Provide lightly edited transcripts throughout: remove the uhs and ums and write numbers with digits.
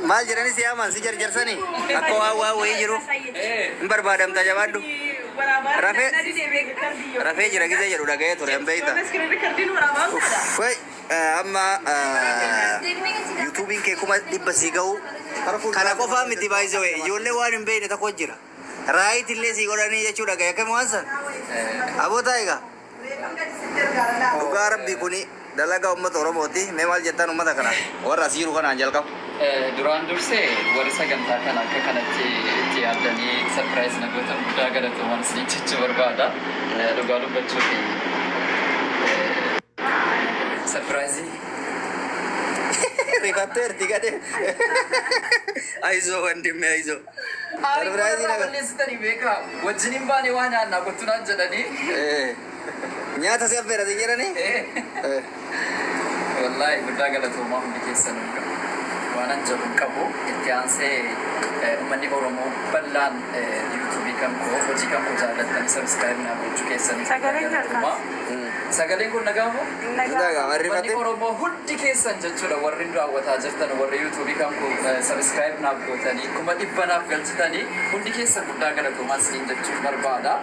Maal jedhani si aman si jarjarsani akka waa wayii jiru hin barbaadam tajabaaddu rafee jira gisee jedhu dhaga'ee ture hin beeyta way amma yuutuubiin kee kuma dhibba sii ga'u kana qofaa miti baay'ise wayi ijoollee waan hin beeyne tokko jira raayit illee sii godhanii jechuu dhaga'e akkami waan san abootaa egaa dhugaa rabbii kuni dalagaa ummata Oromooti mee maal jettan ummata kana warra asiiru kanaan jalqabu duraan dursee warri sagantaa kana akka kanatti itti yaadanii sarpiraayiz nagoota guddaa galatoomanii si jechuu barbaada dhugaa dubbachuu fi sarpiraayizii rifatteerti gade aizoo wandimme aizoo sarpiraayizii naga balleessitanii beekaa wajjiniin baanee waa nyaannaa kottunaan jedhanii nyaata si affeerate jedhanii wallahi guddaa galatoomaa hundi keessan waan anjabuun qabu itti aansee uummanni Oromoo bal'aan yuutuubii kan koo hojii kan koo jaallattanii sabskiraayib naa gochuu keessanii sagaleen kun nagaamu uummanni Oromoo hundi keessan jechuudha warri daawwataa jirtan warri yuutuubii kan koo sabskiraayib naa gootanii kuma dhibbanaaf galchitanii hundi keessan guddaa galatoomaa siin jechuun barbaada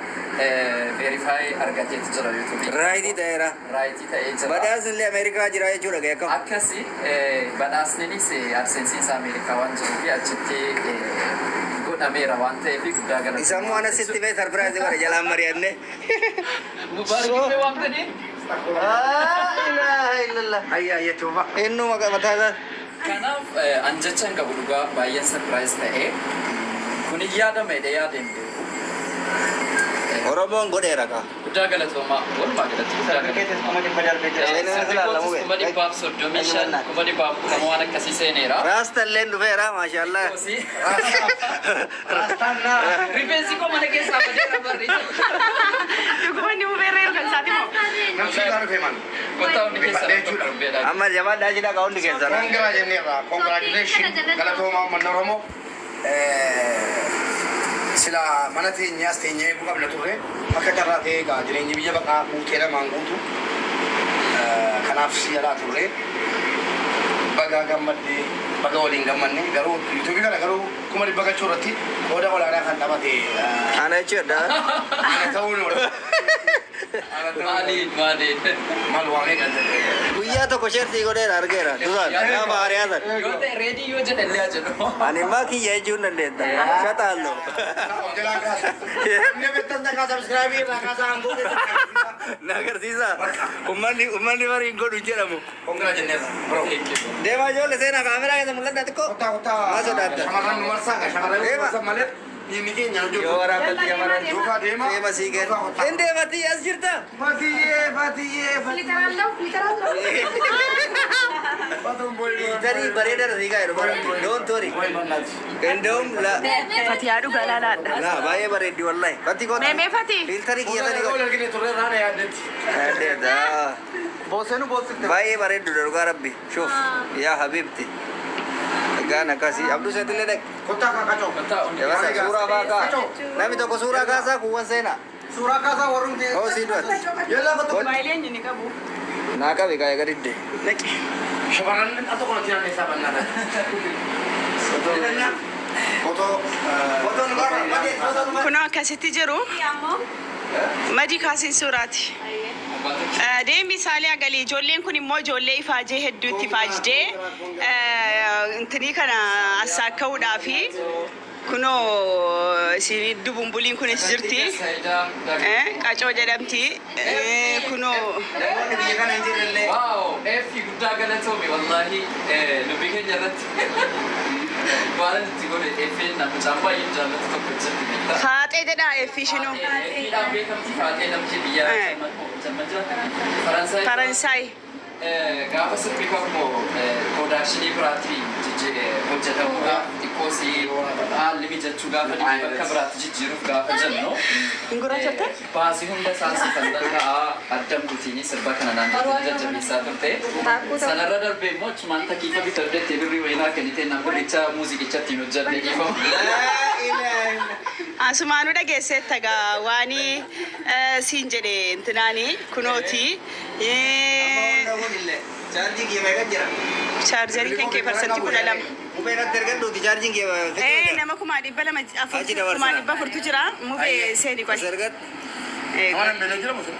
verify argateetu jira yuutuubii raayitii ta'eera raayitii ta'ee jira badhaasni Ameerikaa jira jechuudha ga'eekam akkasi badhaasninis absensiisa Ameerikaa waan jiruuf achitti godhameera waan ta'eef guddaa galatoomaa isaan waan asitti bee sarpiraayiz godhe jalaan mari'anne mubaarikii waan ta'eef ilaha illallah hayya yetuufa innu mataa isaa kanaaf anjechaan qabu dhugaa baay'een sarpiraayiz ta'ee kun yaadamedha yaadeen Oromoon godheera ka guddaa galatoomaa walumaa galatti guddaa galatoomaa kuma dhibbaaf soddomii shan kuma dhibbaaf kuma waan akkasii seeneera raastalleen dhufeera maashaallah rifeensi koo mana keessaa badeera barri dhugumanni mubeerreeru kan isaati moo namsi kaa dhufe man kottaa hundi keessaa amma jamaa daajidha ka hundi keessa kongiraa jenneerra congratulation galatoomaa uummanni Oromoo sila mana teenyaas teenyee eeguu qabna turre akka carraa ta'ee egaa jireenyi biyya baqaa guutee lamaan guutu kanaaf si alaa turre baga gammadde baga waliin gammanne garuu yuutuubii kana garuu kuma dhibba gachuu irratti qooda olaanaa kan taphate ana jechuudha ana ta'uun maaliin maal waan eegante guyyaa tokko sheertii godheera argeera duraan nama ariyaatan yoo ta'e reedii yoo jedhallee jedhu ani maa kiyya jechuun dandeetta shataallo na agarsiisa ummanni bariin godhu jedhamu kongiraa jenneerra deemaa ijoollee seenaa kaameraa keessa mul'adha xiqqoo maa sodaadda shamarran nu marsaa shamarran nu marsaa malee dhiirri keenya yoo waraabatti shamarran duukaa deema deema sii kenna hin deematti as jirta tarii bareeda sii kaa jedhu doon tori endawum la Fati yaadu galaalaadha. na baay'ee bareeddi wallahi fatti kooti Meemee Fati. filtarii kiyyatanii Kalau godhe lagi ni turun rana ya adet. adeeda Bosenu bosen. baay'ee bareeddu dhugaa rabbi shuf yaa habibti egaan akkasii abduu seetillee dhaq Kota kacau. kottaa hundi Jabasa suuraa baakaa namni tokko suuraa kaasaa kuuwwan seenaa Surah kasa warung di. hoo sii du'at Yalla betul. Baay'een inni qabu. naa qabi kaayee gadidde Sebarang atau kalau tidak bisa benar. Foto. Foto nomor. Kunoo akkasitti jiru. Madii kaasiin suuraati. Deembi saalee agalii ijoolleen kun immoo ijoollee ifaajee hedduutti ifaajjee intinii kana assaaka'uudhaafi kunoo isin dubumbuliin kunis jirti qacoo jedhamti kunoo namoonni biyya kana hin jirrellee waaw eefi guddaa galatoomi wallaahi dubbii keenya irratti waan itti godhe eefeen nama baay'ee jaallatu tokko jirti beektaa faaxee jedhaa eeffishinuu eefiidhaan beekamti faatee namti biyya Faransaay Faransaay. gaafa sirbi kammoo production biraatti hojjetamuudha xiqqoosii haalli mijachuu gaafa bakka biraatti jijjiiruuf gaafa jennu Ingurachatte? baasii hunda saasiifan danda'aa addam kutiinii sirba kana naannoo jajjabeessaa turte sanarra darbee immoo achumaan takkiifa bitaddeettee birrii wayinaa kennitee nama birricha muuziqichatti hin hojjadde dhiifamu. Asumaanuu dhageesseetta gaa waani siin jedhe intinaani kunooti chaarjii kiyya meeqa jira chaarjarii kan kee parsantii 12 Mubeen akka ergadhu ti charging nama kuma dhibba lama kuma dhibba furtu jira mubee seeni qoy. Waan beela jira musu.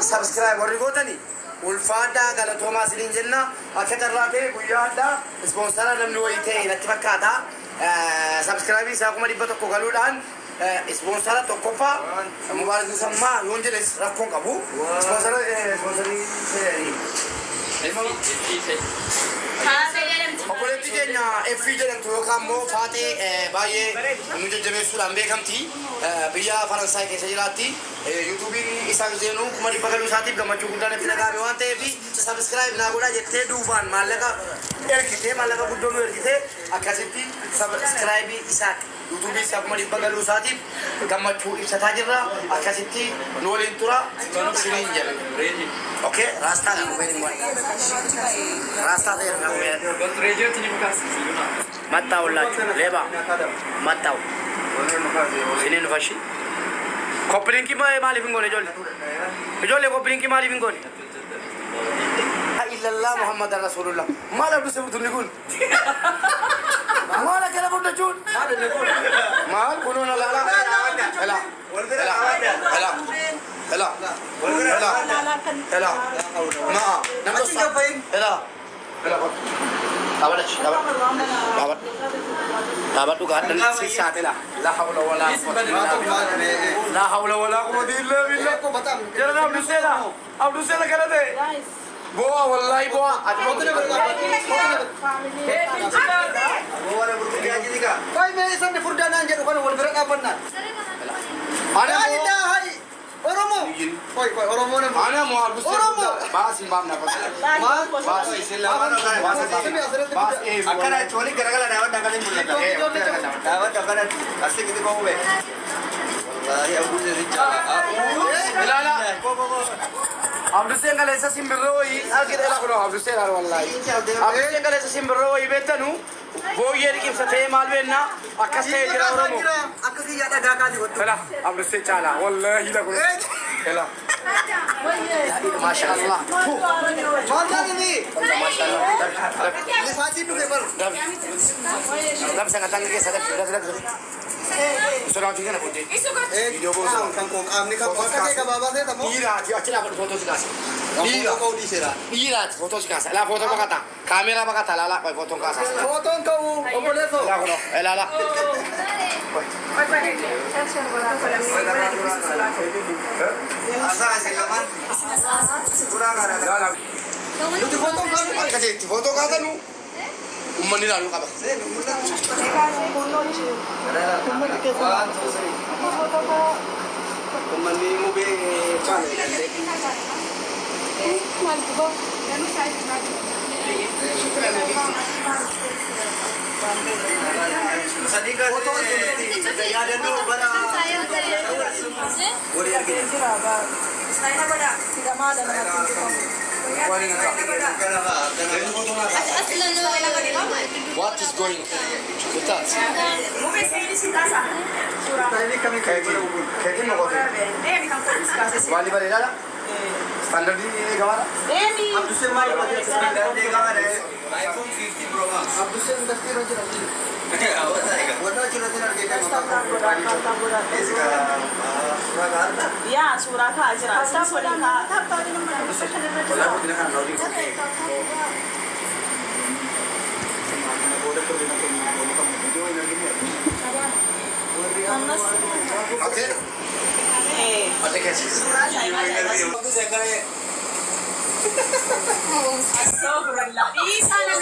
Subscribe warri gootani. Ulfaadhaa galatoomaa siniin jenna. Akka carraa ta'e guyyaa addaa ispoonsara namni wayii ta'e natti fakkaata. Subscribe isaa kuma dhibba tokko galuudhaan sponsora tokkoffaa Mubaarak Sammaa yoon jedhes rakkoon qabu. Obboleettii keenya FI jedhamtu yookaan immoo Faatee baay'ee nu jajjabeessuudhaan beekamti. Biyya Faransaay keessa jiraatti. Yuutuubiin isaa seenuu kuma dhibba galuu isaatiif gammachuu guddaan itti dhagaame waan ta'eef subscribe naa godhaa jettee duubaan maallaqa ergitee maallaqa guddoo nu ergitee akkasitti subscribe isaa yuutuubii isaa kuma dhibba galuu isaatiif gammachuu ibsataa jirra. Akkasitti nu waliin tura siniin jedha. Okay, Rasta na kumain mo. Rasta tayo na kumain. Radio tinibukas. Mataw lang, leba. Mataw. Sinin fashi. Kopling ki mo mali bingol jol. Jol kopling ki mali bingol. Illallah Muhammad Rasulullah. Mala du sebut nikun. Mala kala bodo jun. Mal kuno na lala. Ela. Ela. Ela. Ela. Ela. Ma. Nampak siapa ini? Ela. Ela. Tabat. Tabat. Tabat tu kan sisa ela. La haula wala quwwata illa billah. La haula wala quwwata illa billah. Ko batam. Jara Abdul Sela kala de. Boa wallahi boa. Admo tu Boa na buruk aja ni ka. Koi mere samne furdana anje kan wal berak apa na. Ana hai. Oromo. Koi Oromo na. Ana mo Abdul Sela. Oromo. Bas imbam na pas. Bas Sela. Bas akara choli garagala dawa dagalin mulla. Dawa dawa asli gitu kau be. Wallahi Abdul Sela. Lala. Abdul Sela kalesa simbiroi agir ela kono Abdul Sela wallahi. Abdul Sela kalesa simbiroi betanu. Boyer kim sathe malbenna akaste jira Oromo. Akasi yada gaga di hoto. Ela Abdul Sela chala wallahi la kono. Ela. Masyaallah. Mana ini? Masyaallah. Ini fati tu ke baru. Dam sangat tangga ke sadap. Surau tinggal nak putih. Video bosan. Kangkong am ni kangkong kakek ke bawah saya tamu. Ira, dia acela foto sikasa. Ira kau di sera. Ira foto sikasa. La foto pakata. Kamera pakata lala kau foto kasa. Foto kau. Boleh tu. La kono. Lala. Asa silaman. Pura kada. Lu di foto kan? Kasi di foto kata nu. Umani lalu kaba. Umani mo be chale. Sadika foto ya dan dulu bana. Warrior gitu. Saya bada. Tidak ada What is going with us? Wali balik dah. Standard ni gawara. Abdul Sela mai standard ni gawara. iPhone 50 Pro Max. Abdul Sela industri roja lagi. Warna cina cina kita Ya, surah ka ajra. Surah ka. Okay. Ada kasih. Astagfirullah. Isa na